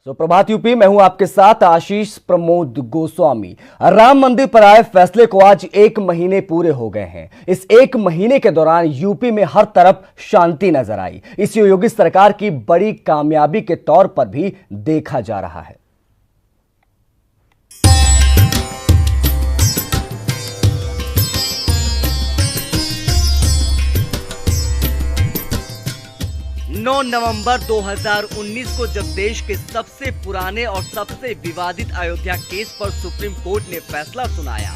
प्रभात UP, मैं हूं आपके साथ आशीष प्रमोद गोस्वामी। राम मंदिर पर आए फैसले को आज 1 महीने पूरे हो गए हैं। इस 1 महीने के दौरान यूपी में हर तरफ शांति नजर आई। इसे योगी सरकार की बड़ी कामयाबी के तौर पर भी देखा जा रहा है। नौ नवंबर 2019 को जब देश के सबसे पुराने और सबसे विवादित अयोध्या केस पर सुप्रीम कोर्ट ने फैसला सुनाया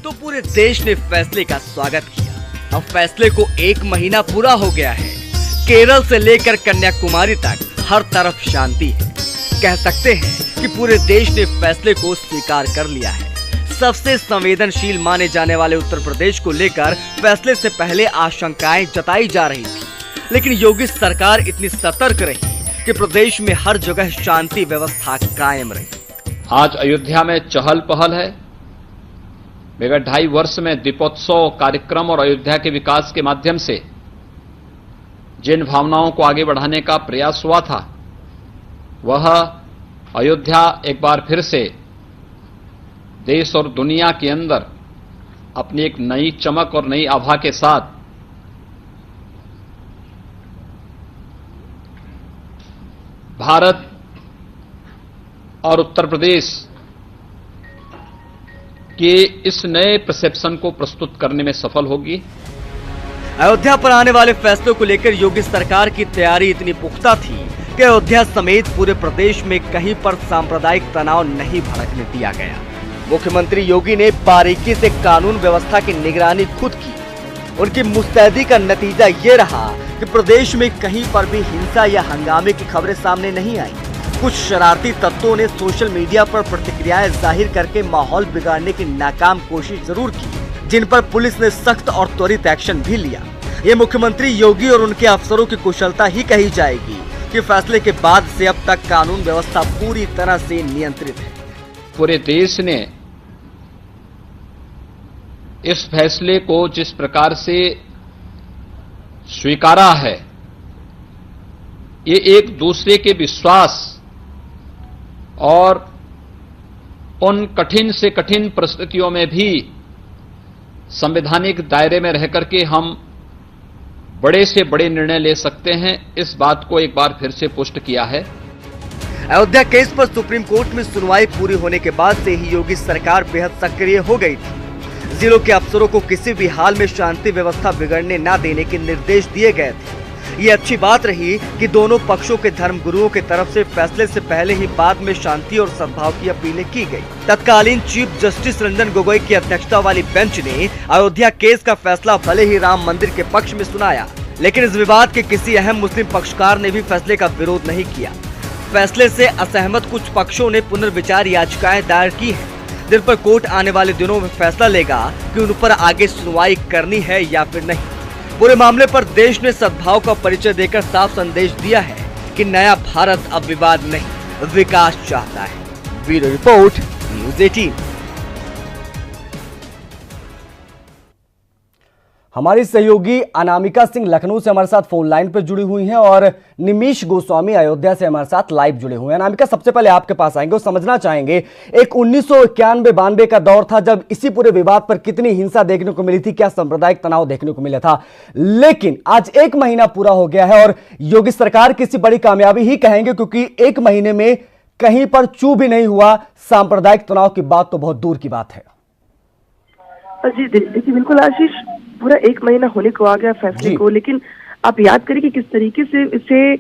तो पूरे देश ने फैसले का स्वागत किया। अब फैसले को 1 महीना पूरा हो गया है। केरल से लेकर कन्याकुमारी तक हर तरफ शांति है। कह सकते हैं कि पूरे देश ने फैसले को स्वीकार कर लिया है। सबसे संवेदनशील माने जाने वाले उत्तर प्रदेश को लेकर फैसले से पहले आशंकाएं जताई जा रही थी, लेकिन योगी सरकार इतनी सतर्क रही कि प्रदेश में हर जगह शांति व्यवस्था कायम रही। आज अयोध्या में चहल पहल है। विगत 2.5 वर्ष में दीपोत्सव कार्यक्रम और अयोध्या के विकास के माध्यम से जिन भावनाओं को आगे बढ़ाने का प्रयास हुआ था, वह अयोध्या एक बार फिर से देश और दुनिया के अंदर अपनी एक नई चमक और नई आभा के साथ भारत और उत्तर प्रदेश के इस नए परसेप्शन को प्रस्तुत करने में सफल होगी। अयोध्या पर आने वाले फैसलों को लेकर योगी सरकार की तैयारी इतनी पुख्ता थी कि अयोध्या समेत पूरे प्रदेश में कहीं पर सांप्रदायिक तनाव नहीं भड़कने दिया गया। मुख्यमंत्री योगी ने बारीकी से कानून व्यवस्था की निगरानी खुद की। उनकी मुस्तैदी का नतीजा ये रहा कि प्रदेश में कहीं पर भी हिंसा या हंगामे की खबरें सामने नहीं आई। कुछ शरारती तत्वों ने सोशल मीडिया पर प्रतिक्रियाएं जाहिर करके माहौल बिगाड़ने की नाकाम कोशिश जरूर की, जिन पर पुलिस ने सख्त और त्वरित एक्शन भी लिया। ये मुख्यमंत्री योगी और उनके अफसरों की कुशलता ही कही जाएगी कि फैसले के बाद से अब तक कानून व्यवस्था पूरी तरह से नियंत्रित है। पूरे देश ने इस फैसले को जिस प्रकार से स्वीकारा है, ये एक दूसरे के विश्वास और उन कठिन से कठिन परिस्थितियों में भी संवैधानिक दायरे में रहकर के हम बड़े से बड़े निर्णय ले सकते हैं, इस बात को एक बार फिर से पुष्ट किया है। अयोध्या केस पर सुप्रीम कोर्ट में सुनवाई पूरी होने के बाद से ही योगी सरकार बेहद सक्रिय हो गई थी। जिलों के अफसरों को किसी भी हाल में शांति व्यवस्था बिगड़ने न देने के निर्देश दिए गए थे। ये अच्छी बात रही कि दोनों पक्षों के धर्मगुरुओं की तरफ से फैसले से पहले ही बाद में शांति और सद्भाव की अपीलें की गई। तत्कालीन चीफ जस्टिस रंजन गोगोई की अध्यक्षता वाली बेंच ने अयोध्या केस का फैसला भले ही राम मंदिर के पक्ष में सुनाया, लेकिन इस विवाद के किसी अहम मुस्लिम पक्षकार ने भी फैसले का विरोध नहीं किया। फैसले से असहमत कुछ पक्षों ने पुनर्विचार याचिकाएं दायर की है, जिन पर कोर्ट आने वाले दिनों में फैसला लेगा कि उन पर आगे सुनवाई करनी है या फिर नहीं। पूरे मामले पर देश ने सद्भाव का परिचय देकर साफ संदेश दिया है कि नया भारत अब विवाद नहीं, विकास चाहता है। Bureau report, news 18। हमारी सहयोगी अनामिका सिंह लखनऊ से हमारे साथ फोन लाइन पर जुड़ी हुई हैं और निमिष गोस्वामी अयोध्या से हमारे साथ लाइव जुड़े हुए हैं। अनामिका, सबसे पहले आपके पास आएंगे और समझना चाहेंगे, एक 1991-92 का दौर था जब इसी पूरे विवाद पर कितनी हिंसा देखने को मिली थी, क्या सांप्रदायिक तनाव देखने को मिला था, लेकिन आज 1 महीना पूरा हो गया है और योगी सरकार की इसी बड़ी कामयाबी ही कहेंगे, क्योंकि 1 महीने में कहीं पर चू भी नहीं हुआ। सांप्रदायिक तनाव की बात तो बहुत दूर की बात है। जी देखिए, बिल्कुल आशीष, पूरा 1 महीना होने को आ गया फैसले को, लेकिन आप याद करिए कि किस तरीके से इसे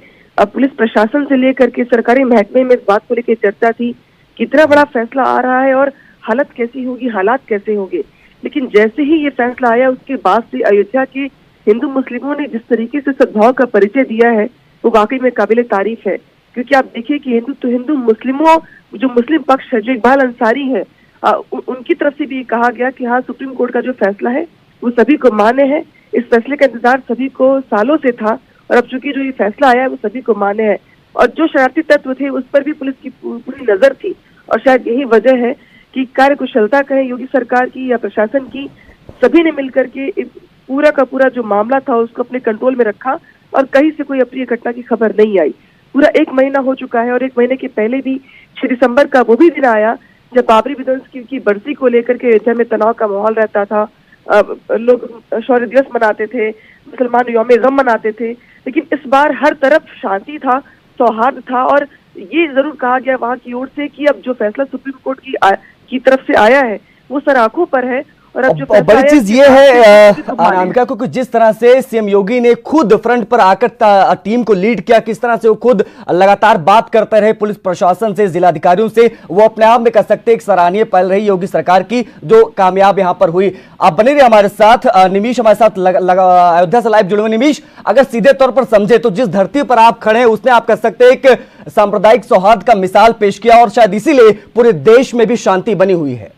पुलिस प्रशासन से लेकर के सरकारी महकमे में इस बात को लेकर चर्चा थी, कितना बड़ा फैसला आ रहा है और हालत कैसी होगी, हालात कैसे होंगे। लेकिन जैसे ही ये फैसला आया, उसके बाद से अयोध्या के हिंदू मुस्लिमों ने जिस तरीके से सद्भाव का परिचय दिया है, वो वाकई में काबिले तारीफ है। क्योंकि आप देखिए कि हिंदू मुस्लिमों, जो मुस्लिम पक्ष है, जो इकबाल अंसारी है, उनकी तरफ से भी कहा गया कि हाँ, सुप्रीम कोर्ट का जो फैसला है वो सभी को मान्य है। इस फैसले का इंतजार सभी को सालों से था और अब चूंकि जो ये फैसला आया है वो सभी को मान्य है। और जो शरारती तत्व थे उस पर भी पुलिस की पूरी नजर थी और शायद यही वजह है कि कार्यकुशलता कहे योगी सरकार की या प्रशासन की, सभी ने मिलकर के पूरा का पूरा जो मामला था उसको अपने कंट्रोल में रखा और कहीं से कोई अप्रिय घटना की खबर नहीं आई। पूरा एक महीना हो चुका है और एक महीने के पहले भी 6 दिसंबर का वो भी दिन आया जब बाबरी विध्वंस की बरसी को लेकर के अयोध्या में तनाव का माहौल रहता था। लोग शौर्य दिवस मनाते थे, मुसलमान यौम गम मनाते थे, लेकिन इस बार हर तरफ शांति था, सौहार्द था और ये जरूर कहा गया वहां की ओर से कि अब जो फैसला सुप्रीम कोर्ट की तरफ से आया है वो सर आंखों पर है। और बड़ी चीज ये है अनामिका को कि जिस तरह से सीएम योगी ने खुद फ्रंट पर आकर टीम को लीड किया, किस तरह से वो खुद लगातार बात करते रहे पुलिस प्रशासन से, जिलाधिकारियों से, वो अपने आप में कह सकते एक सराहनीय पहल रही योगी सरकार की जो कामयाब यहां पर हुई। आप बने रहिए हमारे साथ। निमीश हमारे साथ अयोध्या से लाइव जुड़े हुए। निमीश, अगर सीधे तौर पर समझे तो जिस धरती पर आप खड़े हैं उसने आप कह सकते एक सांप्रदायिक सौहार्द का मिसाल पेश किया और शायद इसीलिए पूरे देश में भी शांति बनी हुई है।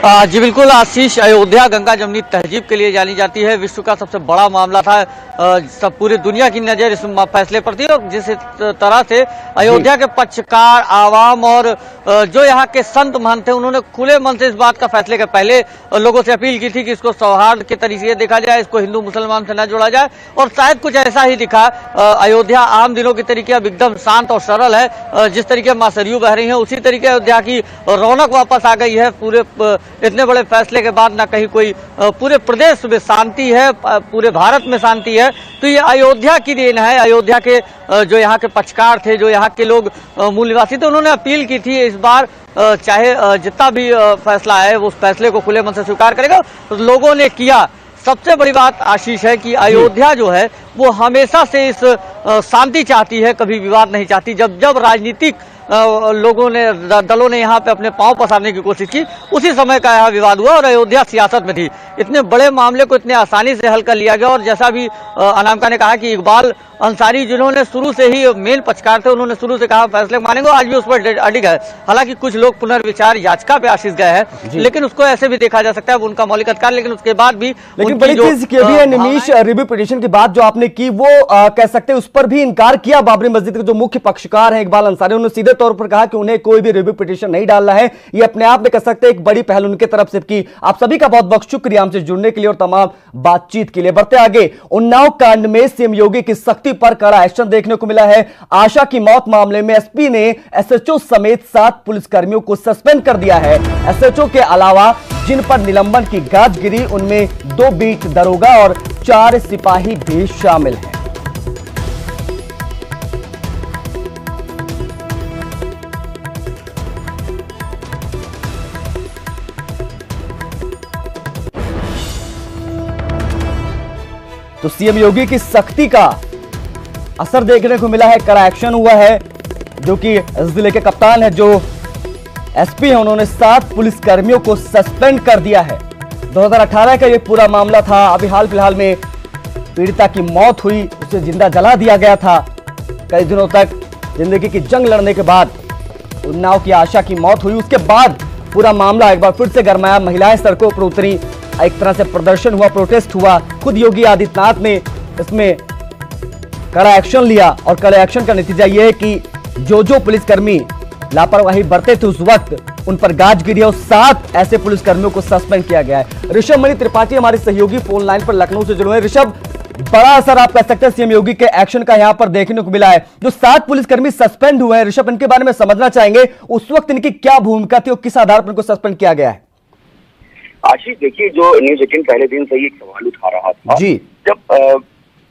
जी बिल्कुल आशीष, अयोध्या गंगा जमनी तहजीब के लिए जानी जाती है। विश्व का सबसे बड़ा मामला था, सब पूरी दुनिया की नजर इस फैसले पर थी और जिस तरह से अयोध्या के पक्षकार, आवाम और जो यहाँ के संत महंत थे उन्होंने खुले मन से इस बात का फैसले के पहले लोगों से अपील की थी कि इसको सौहार्द के तरीके से देखा जाए, इसको हिंदू मुसलमान से न जोड़ा जाए और शायद कुछ ऐसा ही दिखा। अयोध्या आम दिनों की तरीके अब एकदम शांत और सरल है। जिस तरीके मां सरयू बह रही है उसी तरीके अयोध्या की रौनक वापस आ गई है। पूरे इतने बड़े फैसले के बाद ना कहीं कोई पूरे प्रदेश में शांति है, पूरे भारत में शांति है, तो ये अयोध्या की देन है। अयोध्या के जो यहाँ के पक्षकार थे, जो यहाँ के लोग मूल निवासी थे, उन्होंने अपील की थी इस बार चाहे जितना भी फैसला है उस फैसले को खुले मन से स्वीकार करेगा। तो लोगों ने किया। सबसे बड़ी बात आशीष है कि अयोध्या जो है वो हमेशा से इस शांति चाहती है, कभी विवाद नहीं चाहती। जब राजनीतिक लोगों ने, दलों ने यहाँ पे अपने पांव पसारने की कोशिश की, उसी समय का यहाँ विवाद हुआ और अयोध्या सियासत में थी। इतने बड़े मामले को इतने आसानी से हल कर लिया गया और जैसा भी अनामिका ने कहा कि इकबाल अंसारी जिन्होंने शुरू से ही मेन पक्षकार थे, उन्होंने शुरू से कहा फैसले मानेंगे, आज भी उस पर अडिग है। हालांकि कुछ लोग पुनर्विचार याचिका पे आशीष गए हैं, लेकिन उसको ऐसे भी देखा जा सकता है उनका मौलिक अधिकार, लेकिन उसके बाद भी लेकिन बड़ी चीज ये भी है निमीश, रिव्यू पिटीशन की बात जो आपने की वो कह सकते हैं उस पर भी इनकार किया बाबरी मस्जिद के जो मुख्य पक्षकार हैं इकबाल अंसारी, उन्होंने सीधे तौर पर कहा कि उन्हें कोई भी रिव्यू पिटीशन नहीं डालना है। ये अपने आप में कह सकते हैं एक बड़ी पहल उनके तरफ से की। आप सभी का बहुत बहुत शुक्रिया हमसे जुड़ने के लिए और तमाम बातचीत के लिए। बढ़ते आगे, उन्नाव कांड में सीएम योगी की सख्ती पर कड़ा एक्शन देखने को मिला है। आशा की मौत मामले में एसपी ने एसएचओ समेत 7 पुलिसकर्मियों को सस्पेंड कर दिया है। एसएचओ के अलावा जिन पर निलंबन की गाज गिरी उनमें 2 बीट दरोगा और 4 सिपाही भी शामिल हैं। तो सीएम योगी की सख्ती का असर देखने को मिला है, कड़ा एक्शन हुआ है। जो कि जिले के कप्तान है, जो एसपी है, उन्होंने 7 पुलिसकर्मियों को सस्पेंड कर दिया है। 2018 का ये पूरा मामला था। अभी हाल फिलहाल में पीड़िता की मौत हुई, उसे जिंदा जला दिया गया था। कई दिनों तक जिंदगी की जंग लड़ने के बाद उन्नाव की आशा की मौत हुई। उसके बाद पूरा मामला एक बार फिर से गरमाया, महिलाएं सड़कों पर उतरी, एक तरह से प्रदर्शन हुआ, प्रोटेस्ट हुआ। खुद योगी आदित्यनाथ ने इसमें कड़ा एक्शन लिया और कड़े एक्शन का नतीजा यह है कि जो पुलिसकर्मी लापरवाही बरते थे उस वक्त उन पर गाज गिरी और 7 ऐसे पुलिसकर्मियों को सस्पेंड किया गया है। ऋषभ मणि त्रिपाठी हमारे सहयोगी फोन लाइन पर लखनऊ से जुड़े हैं। ऋषभ, बड़ा असर आप कह सकते हैं सीएम योगी के एक्शन का यहां पर देखने को मिला है। जो 7 पुलिसकर्मी सस्पेंड हुए हैं, ऋषभ, इनके बारे में समझना चाहेंगे, उस वक्त इनकी क्या भूमिका थी और किस आधार पर इनको सस्पेंड किया गया है? आशीष, देखिए, जो न्यूज 18 पहले दिन से ही एक सवाल उठा रहा था जी। जब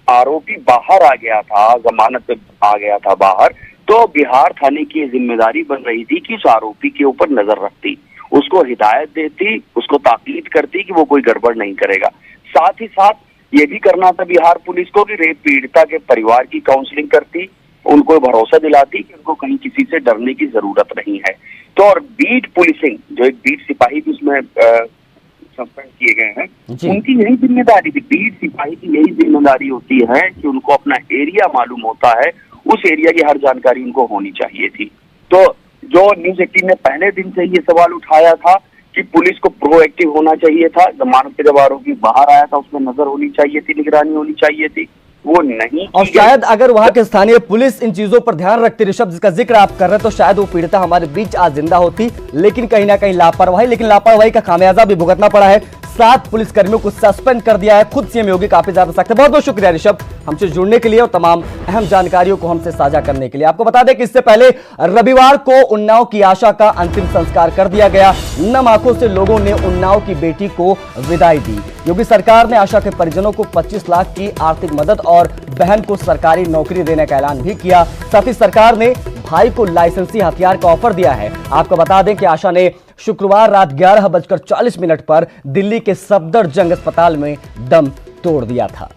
आरोपी बाहर आ गया था, जमानत पे आ गया था बाहर, तो बिहार थाने की जिम्मेदारी बन रही थी कि उस आरोपी के ऊपर नजर रखती, उसको हिदायत देती, उसको ताकीद करती कि वो कोई गड़बड़ नहीं करेगा। साथ ही साथ ये भी करना था बिहार पुलिस को कि रेप पीड़िता के परिवार की काउंसलिंग करती, उनको भरोसा दिलाती कि उनको कहीं किसी से डरने की जरूरत नहीं है। तो और बीट पुलिसिंग, जो एक बीट सिपाही भी उसमें सस्पेंड किए गए हैं, उनकी यही जिम्मेदारी थी। बीट सिपाही की यही जिम्मेदारी होती है कि उनको अपना एरिया मालूम होता है, उस एरिया की हर जानकारी उनको होनी चाहिए थी। तो जो न्यूज 18 ने पहले दिन से ये सवाल उठाया था कि पुलिस को प्रोएक्टिव होना चाहिए था, जमानत के जब आरोपी बाहर आया था उसमें नजर होनी चाहिए थी, निगरानी होनी चाहिए थी, वो नहीं। और शायद अगर वहां के स्थानीय पुलिस इन चीजों पर ध्यान रखती, ऋषभ जिसका जिक्र आप कर रहे हैं, तो शायद वो पीड़िता हमारे बीच आज जिंदा होती। लेकिन कहीं ना कहीं लापरवाही, लेकिन लापरवाही का खामियाजा भी भुगतना पड़ा है। 7 पुलिसकर्मियों को सस्पेंड कर दिया है। खुद सीएम योगी काफी ज्यादा सख्त है। बहुत बहुत शुक्रिया ऋषभ हमसे जुड़ने के लिए और तमाम अहम जानकारियों को हमसे साझा करने के लिए। आपको बता दें कि इससे पहले रविवार को उन्नाव की आशा का अंतिम संस्कार कर दिया गया। नम आंखों से लोगों ने उन्नाव की बेटी को विदाई दी। योगी सरकार ने आशा के परिजनों को 25 लाख की आर्थिक मदद और बहन को सरकारी नौकरी देने का ऐलान भी किया। साथ ही सरकार ने भाई को लाइसेंसी हथियार का ऑफर दिया है। आपको बता दें कि आशा ने शुक्रवार रात 11:40 पर दिल्ली के सफदरजंग अस्पताल में दम तोड़ दिया था।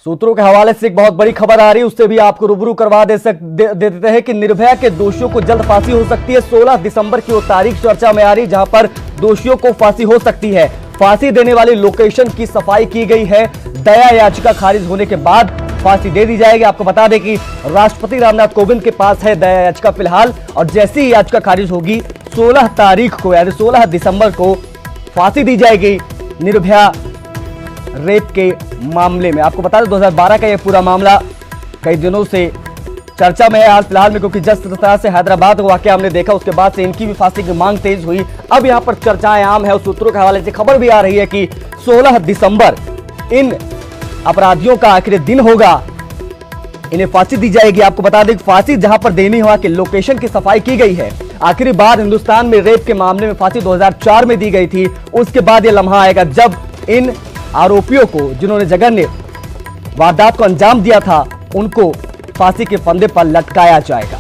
सूत्रों के हवाले से एक बहुत बड़ी खबर आ रही है, उससे भी आपको रूबरू करवा देते हैं कि निर्भया के दोषियों को जल्द फांसी हो सकती है। 16 दिसंबर की वो तारीख चर्चा में आ रही जहां पर दोषियों को फांसी हो सकती है। फांसी देने वाली लोकेशन की सफाई की गई है। दया याचिका खारिज होने के बाद फांसी दे दी जाएगी। आपको बता दें कि राष्ट्रपति रामनाथ कोविंद के पास है दया याचिका फिलहाल, और जैसी ही याचिका खारिज होगी 16 तारीख को यानी 16 दिसंबर को फांसी दी जाएगी निर्भया रेप के मामले में। आपको बता दें 2012 का यह पूरा मामला कई दिनों से चर्चा में है हाल फिलहाल में, क्योंकि जिस तरह से हैदराबाद का वाकया हमने देखा उसके बाद से इनकी भी फांसी की मांग तेज हुई। अब यहां पर चर्चाएं आम है और सूत्रों के हवाले से खबर भी आ रही है कि 16 दिसंबर इन अपराधियों का आखिरी दिन होगा, इन्हें फांसी दी जाएगी। आपको बता दें फांसी जहां पर देनी हुआ कि लोकेशन की सफाई की गई है। आखिरी बार हिंदुस्तान में रेप के मामले में फांसी 2004 में दी गई थी। उसके बाद यह लम्हा आएगा जब इन आरोपियों को जिन्होंने जघन्य वारदात को अंजाम दिया था उनको फांसी के फंदे पर लटकाया जाएगा।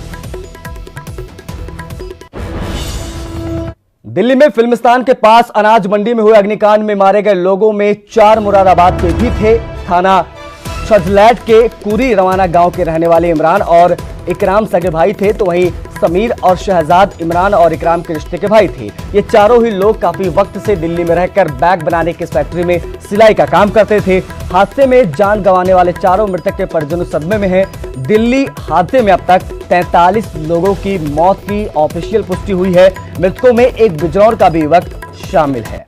दिल्ली में फिल्मिस्तान के पास अनाज मंडी में हुए अग्निकांड में मारे गए लोगों में 4 मुरादाबाद के भी थे। थाना छजलैट के कुरी रवाना गांव के रहने वाले इमरान और इकराम सगे भाई थे, तो वहीं समीर और शहजाद इमरान और इकराम के रिश्ते के भाई थे। ये चारों ही लोग काफी वक्त से दिल्ली में रहकर बैग बनाने की फैक्ट्री में सिलाई का काम करते थे। हादसे में जान गंवाने वाले चारों मृतक के परिजन सदमे में हैं। दिल्ली हादसे में अब तक 43 लोगों की मौत की ऑफिशियल पुष्टि हुई है। मृतकों में एक बिजनौर का भी युवक शामिल है।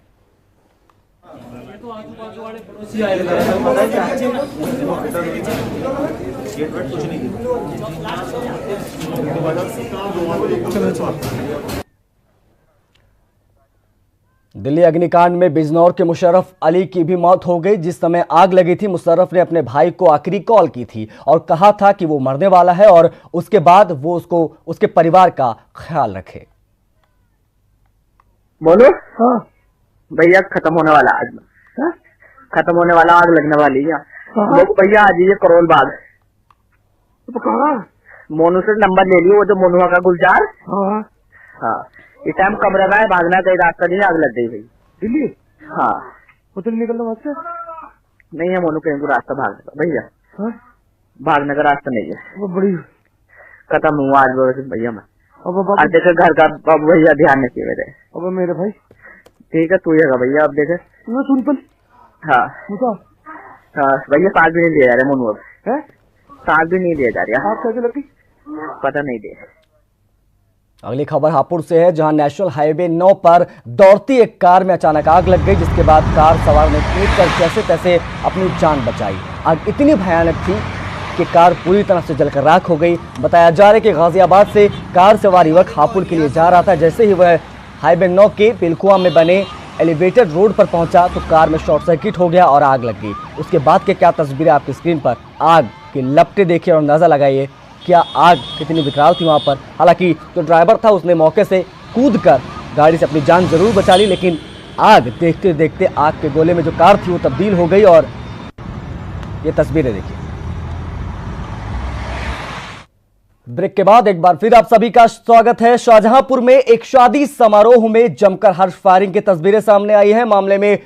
दिल्ली अग्निकांड में बिजनौर के मुशर्रफ अली की भी मौत हो गई। जिस समय आग लगी थी मुशर्रफ ने अपने भाई को आखिरी कॉल की थी और कहा था कि वो मरने वाला है और उसके बाद वो उसको उसके परिवार का ख्याल रखे। बोलो। हाँ भैया खत्म होने वाला आज। हाँ? खत्म होने वाला, आग लगने वाली है। भैया आ जाइए करोल बाग। तो कहाँ? मोनू से नंबर ले लियो, वो जो मोनुआ का गुलजार। हाँ इस टाइम कमरा है, भागना कहीं रास्ता नहीं, आग लग गई भाई दिल्ली। हाँ उधर निकलना वहां से नहीं है मोनू, कहीं को रास्ता भागने का भैया। भागने का रास्ता नहीं है, वो बड़ी खत्म हुआ आज भैया। मैं अब देखे घर का भैया ध्यान नहीं किए। अब मेरे भाई ठीक है तू है भैया। अब देखे सुन। हाँ भैया सांस भी नहीं दिया जा रहा मोनू, अब सांस भी नहीं दिया जा रहा। आप कैसे लगी पता नहीं दे। अगली खबर हापुड़ से है, जहां नेशनल हाईवे 9 पर दौड़ती एक कार में अचानक आग लग गई, जिसके बाद कार सवार ने कूदकर जैसे तैसे अपनी जान बचाई। आग इतनी भयानक थी कि कार पूरी तरह से जलकर राख हो गई। बताया जा रहा है कि गाजियाबाद से कार सवार युवक हापुड़ के लिए जा रहा था। जैसे ही वह हाईवे 9 के पिलकुआ में बने एलिवेटेड रोड पर पहुंचा तो कार में शॉर्ट सर्किट हो गया और आग लग गई। उसके बाद के क्या तस्वीरें आपकी स्क्रीन पर आग की लपटें देखिए और अंदाजा लगाइए क्या आग कितनी विकराल थी वहां पर। हालांकि जो ड्राइवर था उसने मौके से कूदकर गाड़ी से अपनी जान जरूर बचा ली, लेकिन आग देखते देखते आग के गोले में जो कार थी वो तब्दील हो गई। और ये तस्वीरें देखिए। ब्रेक के बाद एक बार फिर आप सभी का स्वागत है। शाहजहांपुर में एक शादी समारोह में जमकर हर्ष फायरिंग की तस्वीरें सामने आई है। मामले में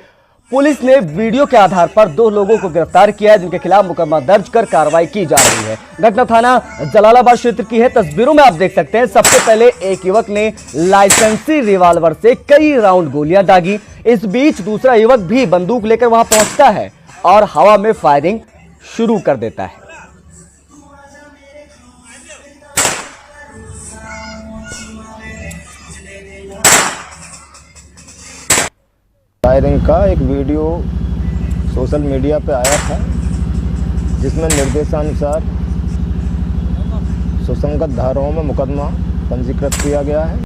पुलिस ने वीडियो के आधार पर 2 लोगों को गिरफ्तार किया है, जिनके खिलाफ मुकदमा दर्ज कर कार्रवाई की जा रही है। घटना थाना जलालाबाद क्षेत्र की है। तस्वीरों में आप देख सकते हैं सबसे पहले एक युवक ने लाइसेंसी रिवॉल्वर से कई राउंड गोलियां दागी। इस बीच दूसरा युवक भी बंदूक लेकर वहां पहुंचता है और हवा में फायरिंग शुरू कर देता है। फायरिंग का एक वीडियो सोशल मीडिया पे आया था, जिसमें निर्देशानुसार सुसंगत धाराओं में मुकदमा पंजीकृत किया गया है।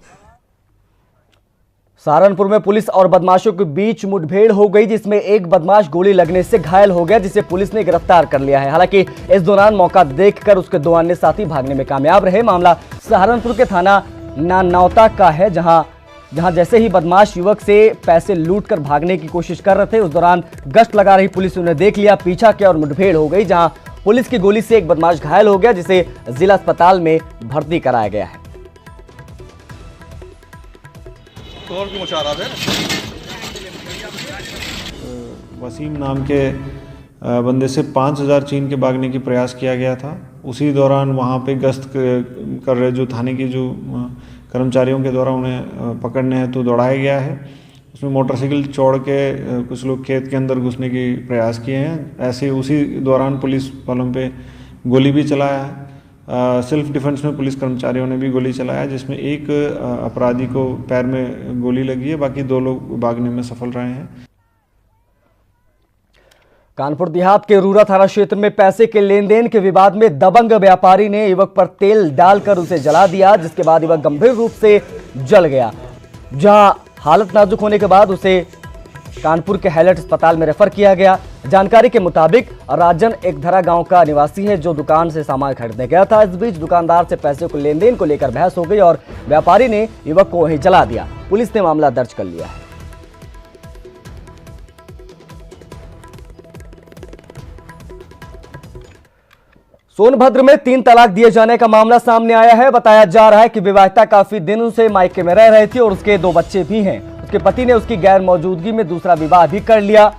सहारनपुर में पुलिस और बदमाशों के बीच मुठभेड़ हो गई, जिसमें एक बदमाश गोली लगने से घायल हो गया, जिसे पुलिस ने गिरफ्तार कर लिया है। हालांकि इस दौरान मौका देखकर उसके दो अन्य साथी भागने में कामयाब रहे। मामला सहारनपुर के थाना नानौता का है, जहां जैसे ही बदमाश युवक से पैसे लूटकर भागने की कोशिश कर रहे थे, उस दौरान गश्त लगा रही पुलिस उन्हें देख लिया, पीछा किया और मुठभेड़ हो गई, जहां पुलिस की गोली से एक बदमाश घायल हो गया, जिसे जिला अस्पताल में भर्ती कराया गया है। वसीम नाम के बंदे से 5,000 छीन के भागने की प्रयास किया गया था। उसी दौरान वहाँ पे गश्त कर रहे जो थाने के जो कर्मचारियों के द्वारा उन्हें पकड़ने हेतु दौड़ाया गया है। उसमें मोटरसाइकिल छोड़ के कुछ लोग खेत के अंदर घुसने की प्रयास किए हैं। ऐसे उसी दौरान पुलिस वालों पे गोली भी चलाया है। सेल्फ डिफेंस में पुलिस कर्मचारियों ने भी गोली चलाया, जिसमें एक अपराधी को पैर में गोली लगी है, बाकी 2 लोग भागने में सफल रहे हैं। कानपुर देहात के रूरा थाना क्षेत्र में पैसे के लेन देन के विवाद में दबंग व्यापारी ने युवक पर तेल डालकर उसे जला दिया, जिसके बाद युवक गंभीर रूप से जल गया। जहां हालत नाजुक होने के बाद उसे कानपुर के हैलट अस्पताल में रेफर किया गया। जानकारी के मुताबिक राजन एकधरा गांव का निवासी है, जो दुकान से सामान खरीदने गया था। इस बीच दुकानदार से पैसे को लेन देन को लेकर बहस हो गई और व्यापारी ने युवक को वहीं जला दिया। पुलिस ने मामला दर्ज कर लिया है। सोनभद्र में 3 तलाक दिए जाने का मामला सामने आया है। बताया जा रहा है कि विवाहिता काफी दिनों से मायके में रह रही थी और उसके 2 बच्चे भी हैं। उसके पति ने उसकी गैर मौजूदगी में दूसरा विवाह भी कर लिया।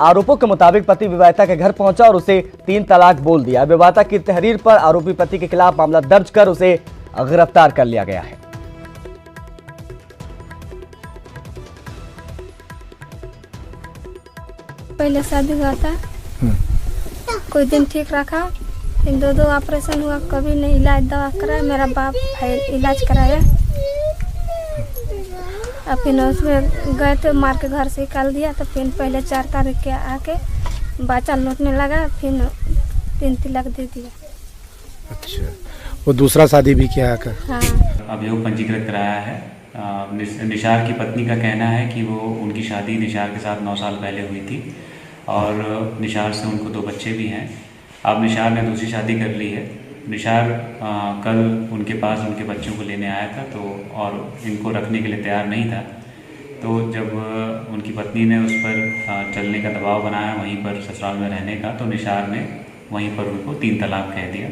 आरोपों के मुताबिक पति विवाहिता के घर पहुंचा और उसे 3 तलाक बोल दिया। विवाहिता की तहरीर पर आरोपी पति के खिलाफ मामला दर्ज कर उसे गिरफ्तार कर लिया गया है। पहले शादी हुआ था, कोई दिन ठीक रखा, फिर 2 ऑपरेशन हुआ, कभी नहीं इलाज दवा कराया। मेरा बाप इलाज कराया, और फिर उसमें गए थे, मार के घर से निकाल दिया। तो फिर पहले 4 तारीख के आके बच्चा लौटने लगा, फिर 3 तलाक दे दिया। अच्छा, वो दूसरा शादी भी किया है? हाँ। अभियोग पंजीकृत कराया है। निशार की पत्नी का कहना है कि वो उनकी शादी निशार के साथ 9 साल पहले हुई थी और निशार से उनको 2 बच्चे भी हैं। अब निशार ने दूसरी शादी कर ली है। निशार कल उनके पास उनके बच्चों को लेने आया था, तो और इनको रखने के लिए तैयार नहीं था। तो जब उनकी पत्नी ने उस पर चलने का दबाव बनाया, वहीं पर ससुराल में रहने का, तो निशार ने वहीं पर उनको 3 तलाक कह दिया।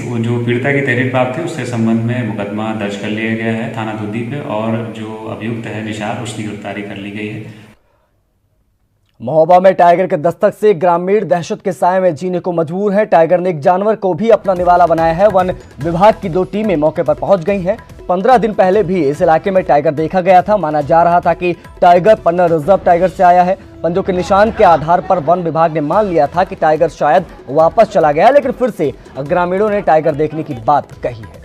वो जो पीड़िता की तहरीर प्राप्त थी, उसके संबंध में मुकदमा दर्ज कर लिया गया है थाना दुद्दी पे, और जो अभियुक्त है निशार, उसकी गिरफ्तारी कर ली गई है। महोबा में टाइगर के दस्तक से ग्रामीण दहशत के साए में जीने को मजबूर है। टाइगर ने एक जानवर को भी अपना निवाला बनाया है। वन विभाग की 2 टीमें मौके पर पहुंच गई हैं। 15 दिन पहले भी इस इलाके में टाइगर देखा गया था। माना जा रहा था कि टाइगर पन्ना रिजर्व टाइगर से आया है। पंजों के निशान के आधार पर वन विभाग ने मान लिया था कि टाइगर शायद वापस चला गया, लेकिन फिर से ग्रामीणों ने टाइगर देखने की बात कही है।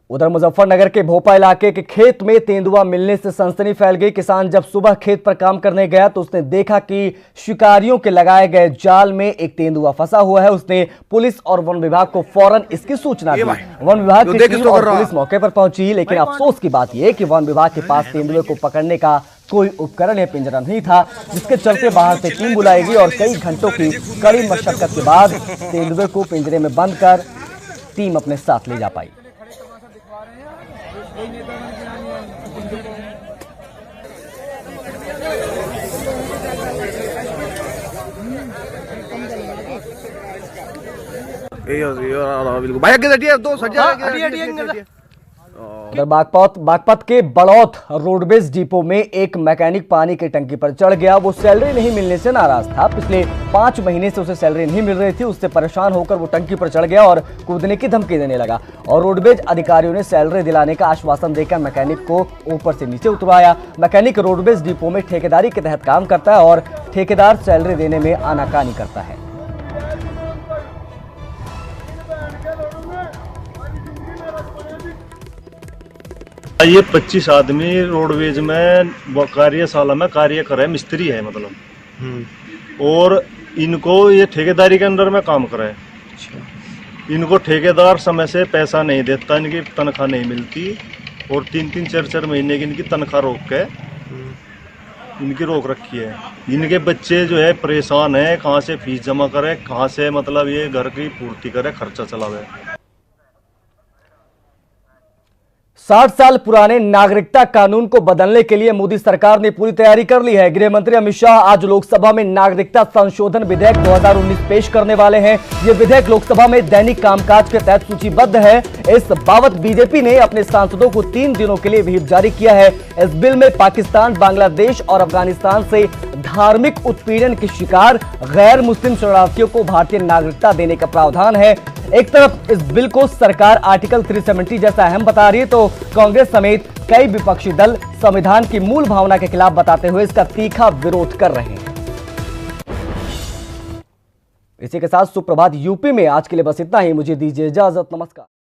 उधर मुजफ्फरनगर के भोपा इलाके के खेत में तेंदुआ मिलने से सनसनी फैल गई। किसान जब सुबह खेत पर काम करने गया तो उसने देखा कि शिकारियों के लगाए गए जाल में एक तेंदुआ फंसा हुआ है। उसने पुलिस और वन विभाग को फौरन इसकी सूचना दी। वन विभाग की टीम और पुलिस मौके पर पहुंची, लेकिन अफसोस की बात यह कि वन विभाग के पास तेंदुए को पकड़ने का कोई उपकरण या पिंजरा नहीं था, जिसके चलते बाहर से टीम बुलाई गई और कई घंटों की कड़ी मशक्कत के बाद तेंदुए को पिंजरे में बंद कर टीम अपने साथ ले जा पाई। भैया के दो सजा उधर बागपत के बड़ौत रोडवेज डिपो में एक मैकेनिक पानी की टंकी पर चढ़ गया। वो सैलरी नहीं मिलने से नाराज था। पिछले 5 महीने से उसे सैलरी नहीं मिल रही थी। उससे परेशान होकर वो टंकी पर चढ़ गया और कूदने की धमकी देने लगा और रोडवेज अधिकारियों ने सैलरी दिलाने का आश्वासन देकर मैकेनिक को ऊपर से नीचे उतरवाया। मैकेनिक रोडवेज डिपो में ठेकेदारी के तहत काम करता है और ठेकेदार सैलरी देने में आनाकानी करता है। ये 25 आदमी रोडवेज में कार्यशाला में कार्य करे, मिस्त्री है मतलब, और इनको ये ठेकेदारी के अंदर में काम करे। इनको ठेकेदार समय से पैसा नहीं देता, इनकी तनख्वाह नहीं मिलती और 3-3, 4-4 महीने की इनकी तनख्वाह रोक रखी है। इनके बच्चे जो है परेशान है, कहाँ से फीस जमा करे, कहाँ से मतलब ये घर की पूर्ति करे, खर्चा चलावे। 60 साल पुराने नागरिकता कानून को बदलने के लिए मोदी सरकार ने पूरी तैयारी कर ली है। गृह मंत्री अमित शाह आज लोकसभा में नागरिकता संशोधन विधेयक 2019 पेश करने वाले हैं। ये विधेयक लोकसभा में दैनिक कामकाज के तहत सूचीबद्ध है। इस बाबत बीजेपी ने अपने सांसदों को 3 दिनों के लिए व्हिप जारी किया है। इस बिल में पाकिस्तान, बांग्लादेश और अफगानिस्तान से धार्मिक उत्पीड़न के शिकार गैर मुस्लिम शरणार्थियों को भारतीय नागरिकता देने का प्रावधान है। एक तरफ इस बिल को सरकार आर्टिकल 370 जैसा अहम बता रही है, तो कांग्रेस समेत कई विपक्षी दल संविधान की मूल भावना के खिलाफ बताते हुए इसका तीखा विरोध कर रहे हैं। इसी के साथ सुप्रभात यूपी में आज के लिए बस इतना ही। मुझे दीजिए इजाजत। नमस्कार।